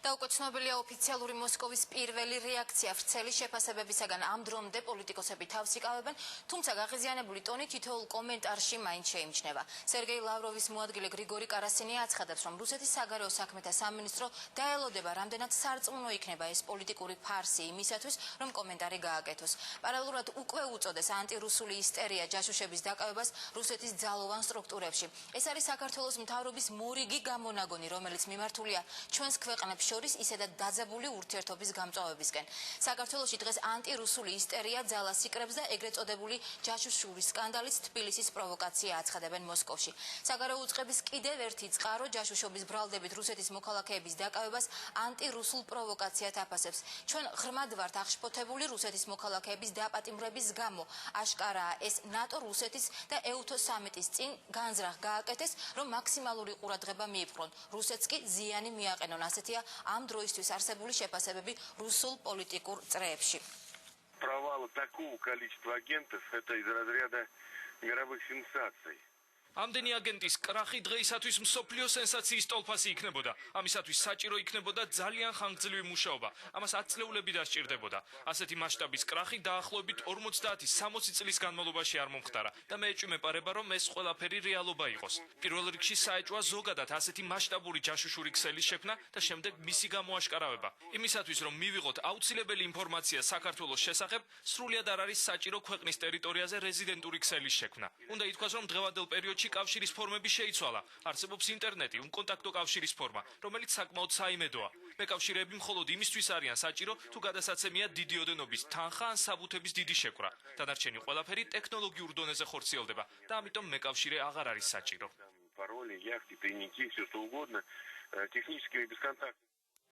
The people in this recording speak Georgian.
და უკვე ცნობილია ოფიციალური მოსკოვის პირველი რეაქცია ვრცელი შეფასებებისაგან ამ დრომდე პოლიტიკოსები თავს იკავებენ, თუმცა გაღიზიანებული ტონი თითოეულ კომენტარში მაინც შეიმჩნევა. სერგეი ლავროვის მოადგილე გრიგორი კარასინი აცხადებს, რომ რუსეთის საგარეო საქმეთა სამინისტრო დაელოდება, რამდენად სარწმუნო იქნება ეს პოლიტიკური ფარსი იმისათვის, რომ კომენტარი გააკეთოს. პარალელურად უკვე უწოდეს ანტირუსული ისტერია ჯაშუშების დაკავებას რუსეთის ძალოვან სტრუქტურებში. ეს არის საქართველოს მთავრობის მორიგი გამონაგონი, რომელიც მიმართულია ჩვენს ქვეყნებს შორის ისედაც დაძაბული ურთიერთობის გამწვავებისკენ. საქართველოში დღეს ანტირუსული ისტერია ძალას იკრებს და ეგრეთ წოდებული ჯაშუშური სკანდალით თბილისის პროვოკაცია აცხადებენ მოსკოვში. საგარეო უწყების კიდევ ერთი წყარო ჯაშუშობის ბრალდებით რუსეთის მოქალაქეების დაკავებას ანტირუსულ პროვოკაციად აფასებს. ჩვენ ღრმად ვართ აღშფოთებული რუსეთის მოქალაქეების დაპატიმრების გამო. აშკარაა ეს ნატო რუსეთის და ეუთო სამიტის წინ განზრახ გააკეთეს, რომ მაქსიმალური ყურადღება მიიპყრონ. რუსეთს კი ზიანი მიაყენონ. ასეთია ამ დროისთვის არსებული შეფასებები რუსულ პოლიტიკურ წრეებში. Провал такого количества агентов – это из разряда мировых сенсаций. ამდენი აგენტის კრახი დღეისათვის მსოფლიო სენსაციის ტოლფასი იქნებოდა. ამისათვის საჭირო იქნებოდა ძალიან ხანგრძლივი მუშაობა. ამას 10 წლეულები დასჭირდებოდა. ასეთი მასშტაბის კრახი დაახლოებით 50-60 წლის განმავლობაში არ მომხდარა და მე ეჭვმეპარება, რომ ეს ყველაფერი რეალობა იყოს. პირველ რიგში საეჭვია ზოგადად ასეთი მასშტაბური ჯაშუშური ქსელის შექმნა და შემდეგ მისი გამოაშკარავება. იმისათვის, რომ მივიღოთ აუცილებელი ინფორმაცია საქართველოს შესახებ, სრულად არ არის საჭირო ქვეყნის ტერიტორიაზე რეზიდენტური ქსელის შექმნა. უნდა ითქვას, რომ დღევანდელ პერიოდში კავშირის ფორმები შეიცვალა. არსებობს ინტერნეტი, უკონტაქტო კავშირის ფორმა, რომელიც საკმაოდ საიმედოა. მეკავშირეები მხოლოდ იმისთვის არიან საჭირო, თუ გადასაცემია დიდი ოდენობის თანხა ან საბუთების დიდი შეკვრა. დანარჩენი ყველაფერი ტექნოლოგიურ დონეზე ხორციელდება და ამიტომ მეკავშირე აღარ არის საჭირო. Пароли, яхты, тайники, все что угодно, технически бесконтактно.